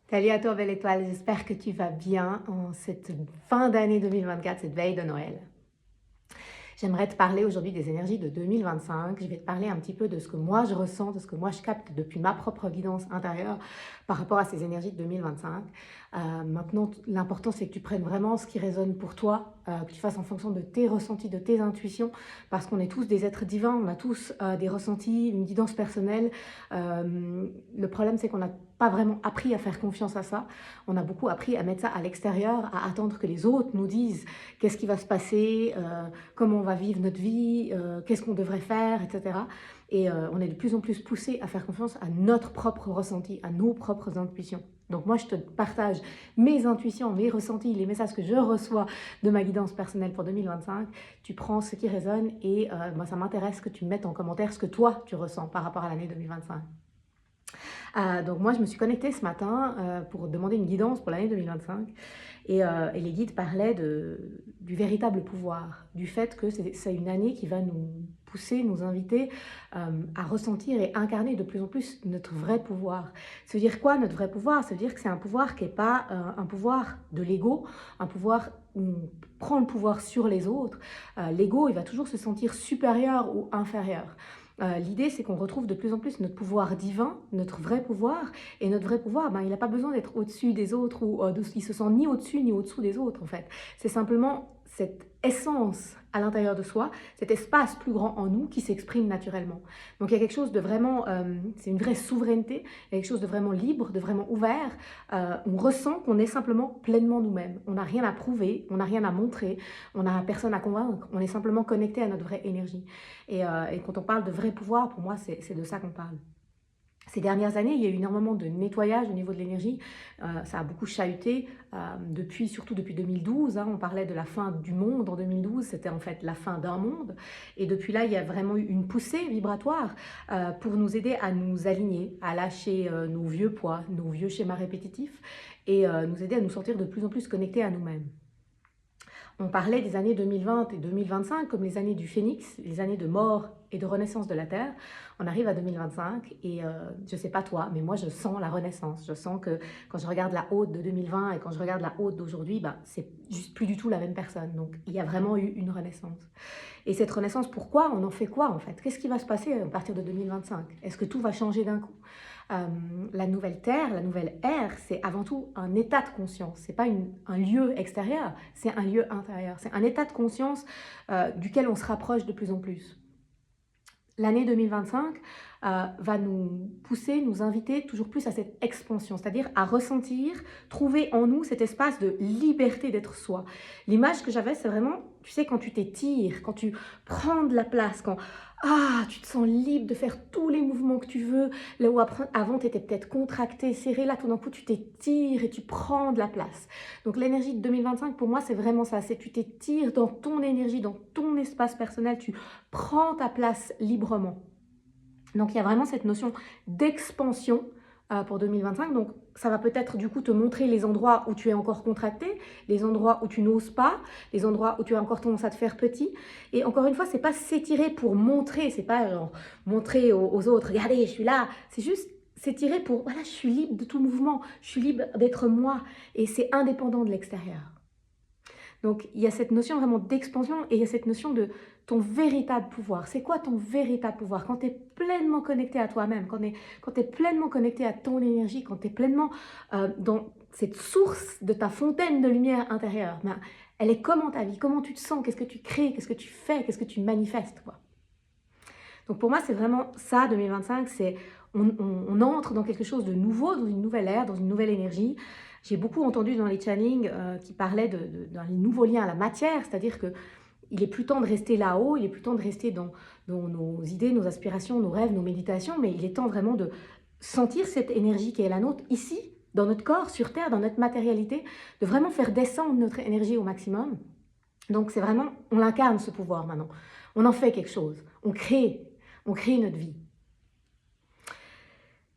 Salut à toi, belle étoile, j'espère que tu vas bien en cette fin d'année 2024, cette veille de Noël. J'aimerais te parler aujourd'hui des énergies de 2025. Je vais te parler un petit peu de ce que moi je ressens, de ce que moi je capte depuis ma propre guidance intérieure par rapport à ces énergies de 2025. Maintenant, l'important c'est que tu prennes vraiment ce qui résonne pour toi, que tu fasses en fonction de tes ressentis, de tes intuitions, parce qu'on est tous des êtres divins, on a tous des ressentis, une guidance personnelle. Le problème c'est qu'on n'a pas vraiment appris à faire confiance à ça. On a beaucoup appris à mettre ça à l'extérieur, à attendre que les autres nous disent qu'est-ce qui va se passer, comment on va vivre notre vie, qu'est-ce qu'on devrait faire, etc. Et on est de plus en plus poussé à faire confiance à notre propre ressenti, à nos propres intuitions. Donc moi, je te partage mes intuitions, mes ressentis, les messages que je reçois de ma guidance personnelle pour 2025. Tu prends ce qui résonne et moi, ça m'intéresse que tu me mettes en commentaire ce que toi, tu ressens par rapport à l'année 2025. Donc moi, je me suis connectée ce matin pour demander une guidance pour l'année 2025 et les guides parlaient du véritable pouvoir, du fait que c'est une année qui va nous pousser, nous inviter à ressentir et incarner de plus en plus notre vrai pouvoir. Ça veut dire quoi notre vrai pouvoir? Ça veut dire que c'est un pouvoir qui n'est pas un pouvoir de l'ego, un pouvoir où on prend le pouvoir sur les autres. L'ego, il va toujours se sentir supérieur ou inférieur. L'idée, c'est qu'on retrouve de plus en plus notre pouvoir divin, notre vrai pouvoir. Et notre vrai pouvoir, il n'a pas besoin d'être au-dessus des autres ou il se sent ni au-dessus ni au-dessous des autres, en fait. C'est simplement cette essence à l'intérieur de soi, cet espace plus grand en nous qui s'exprime naturellement. Donc il y a quelque chose de vraiment, c'est une vraie souveraineté, il y a quelque chose de vraiment libre, de vraiment ouvert. On ressent qu'on est simplement pleinement nous-mêmes. On n'a rien à prouver, on n'a rien à montrer, on n'a personne à convaincre, on est simplement connecté à notre vraie énergie. Et quand on parle de vrai pouvoir, pour moi, c'est de ça qu'on parle. Ces dernières années, il y a eu énormément de nettoyage au niveau de l'énergie. Ça a beaucoup chahuté, surtout depuis 2012. On parlait de la fin du monde en 2012, c'était en fait la fin d'un monde. Et depuis là, il y a vraiment eu une poussée vibratoire pour nous aider à nous aligner, à lâcher nos vieux poids, nos vieux schémas répétitifs et nous aider à nous sentir de plus en plus connectés à nous-mêmes. On parlait des années 2020 et 2025 comme les années du phénix, les années de mort et de renaissance de la Terre. On arrive à 2025 et je ne sais pas toi, mais moi je sens la renaissance. Je sens que quand je regarde la haute de 2020 et quand je regarde la haute d'aujourd'hui, c'est juste plus du tout la même personne. Donc il y a vraiment eu une renaissance. Et cette renaissance, pourquoi? On en fait quoi en fait? Qu'est-ce qui va se passer à partir de 2025? Est-ce que tout va changer d'un coup? La nouvelle terre, la nouvelle ère, c'est avant tout un état de conscience. C'est pas un lieu extérieur, c'est un lieu intérieur. C'est un état de conscience duquel on se rapproche de plus en plus. L'année 2025 va nous pousser, nous inviter toujours plus à cette expansion, c'est-à-dire à ressentir, trouver en nous cet espace de liberté d'être soi. L'image que j'avais, c'est vraiment, tu sais, quand tu t'étires, quand tu prends de la place, quand tu te sens libre de faire tous les mouvements que tu veux, là où avant tu étais peut-être contracté, serré, là tout d'un coup tu t'étires et tu prends de la place. Donc l'énergie de 2025 pour moi c'est vraiment ça, c'est tu t'étires dans ton énergie, dans ton espace personnel, tu prends ta place librement. Donc il y a vraiment cette notion d'expansion pour 2025. Donc ça va peut-être du coup te montrer les endroits où tu es encore contracté, les endroits où tu n'oses pas, les endroits où tu as encore tendance à te faire petit. Et encore une fois, c'est pas s'étirer pour montrer, c'est pas genre montrer aux autres, regardez, je suis là. C'est juste s'étirer pour, voilà, je suis libre de tout mouvement, je suis libre d'être moi. Et c'est indépendant de l'extérieur. Donc, il y a cette notion vraiment d'expansion et il y a cette notion de ton véritable pouvoir. C'est quoi ton véritable pouvoir? Quand tu es pleinement connecté à toi-même, quand tu es pleinement connecté à ton énergie, quand tu es pleinement dans cette source de ta fontaine de lumière intérieure, elle est comment ta vie? Comment tu te sens? Qu'est-ce que tu crées? Qu'est-ce que tu fais? Qu'est-ce que tu manifestes, quoi? Donc pour moi, c'est vraiment ça, 2025, c'est on entre dans quelque chose de nouveau, dans une nouvelle ère, dans une nouvelle énergie. J'ai beaucoup entendu dans les channelings qui parlaient d'un nouveau lien à la matière, c'est-à-dire que il est plus temps de rester là-haut, il est plus temps de rester dans nos idées, nos aspirations, nos rêves, nos méditations, mais il est temps vraiment de sentir cette énergie qui est la nôtre ici, dans notre corps, sur Terre, dans notre matérialité, de vraiment faire descendre notre énergie au maximum. Donc c'est vraiment, on l'incarne ce pouvoir maintenant. On en fait quelque chose, on crée notre vie.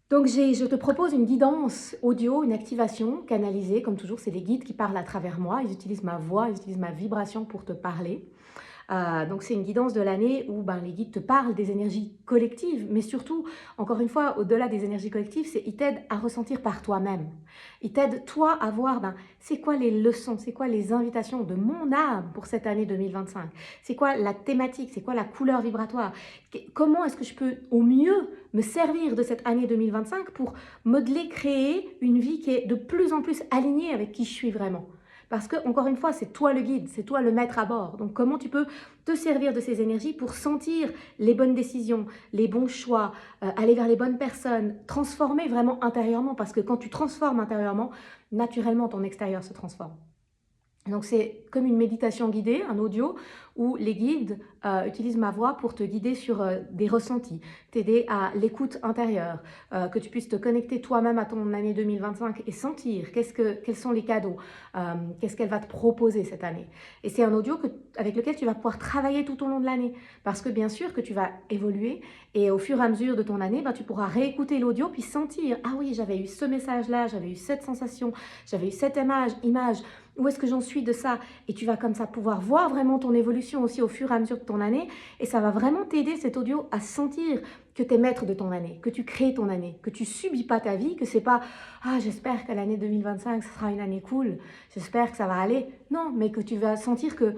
Donc je te propose une guidance audio, une activation canalisée, comme toujours, c'est des guides qui parlent à travers moi, ils utilisent ma voix, ils utilisent ma vibration pour te parler. Donc c'est une guidance de l'année où les guides te parlent des énergies collectives, mais surtout, encore une fois, au-delà des énergies collectives, ils t'aident à ressentir par toi-même. Ils t'aident, toi, à voir c'est quoi les leçons, c'est quoi les invitations de mon âme pour cette année 2025, c'est quoi la thématique, c'est quoi la couleur vibratoire, comment est-ce que je peux au mieux me servir de cette année 2025 pour modeler, créer une vie qui est de plus en plus alignée avec qui je suis vraiment. Parce que, encore une fois, c'est toi le guide, c'est toi le maître à bord. Donc, comment tu peux te servir de ces énergies pour sentir les bonnes décisions, les bons choix, aller vers les bonnes personnes, transformer vraiment intérieurement. Parce que quand tu transformes intérieurement, naturellement, ton extérieur se transforme. Donc, c'est comme une méditation guidée, un audio, où les guides utilisent ma voix pour te guider sur des ressentis, t'aider à l'écoute intérieure, que tu puisses te connecter toi-même à ton année 2025 et sentir quels sont les cadeaux, qu'est-ce qu'elle va te proposer cette année. Et c'est un audio avec lequel tu vas pouvoir travailler tout au long de l'année, parce que bien sûr que tu vas évoluer et au fur et à mesure de ton année, tu pourras réécouter l'audio puis sentir, ah oui, j'avais eu ce message-là, j'avais eu cette sensation, j'avais eu cette image, où est-ce que j'en suis de ça? Et tu vas comme ça pouvoir voir vraiment ton évolution aussi au fur et à mesure de ton année. Et ça va vraiment t'aider, cet audio, à sentir que tu es maître de ton année, que tu crées ton année, que tu subis pas ta vie, que c'est pas « Ah, j'espère que l'année 2025, ce sera une année cool, j'espère que ça va aller. » Non, mais que tu vas sentir que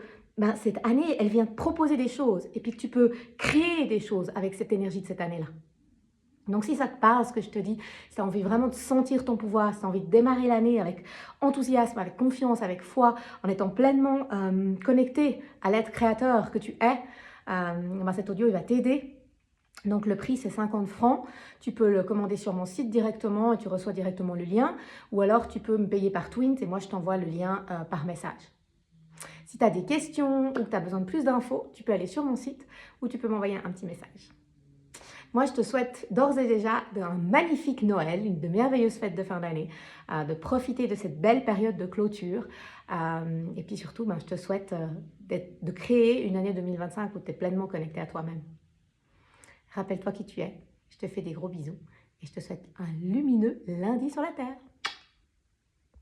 cette année, elle vient te proposer des choses et puis que tu peux créer des choses avec cette énergie de cette année-là. Donc si ça te parle, ce que je te dis, si tu as envie vraiment de sentir ton pouvoir, si tu as envie de démarrer l'année avec enthousiasme, avec confiance, avec foi, en étant pleinement connecté à l'être créateur que tu es, cet audio il va t'aider. Donc le prix c'est 50 francs, tu peux le commander sur mon site directement et tu reçois directement le lien, ou alors tu peux me payer par Twint et moi je t'envoie le lien par message. Si tu as des questions ou que tu as besoin de plus d'infos, tu peux aller sur mon site ou tu peux m'envoyer un petit message. Moi, je te souhaite d'ores et déjà un magnifique Noël, de merveilleuses fêtes de fin d'année, de profiter de cette belle période de clôture. Et puis surtout, je te souhaite de créer une année 2025 où tu es pleinement connecté à toi-même. Rappelle-toi qui tu es. Je te fais des gros bisous et je te souhaite un lumineux lundi sur la Terre.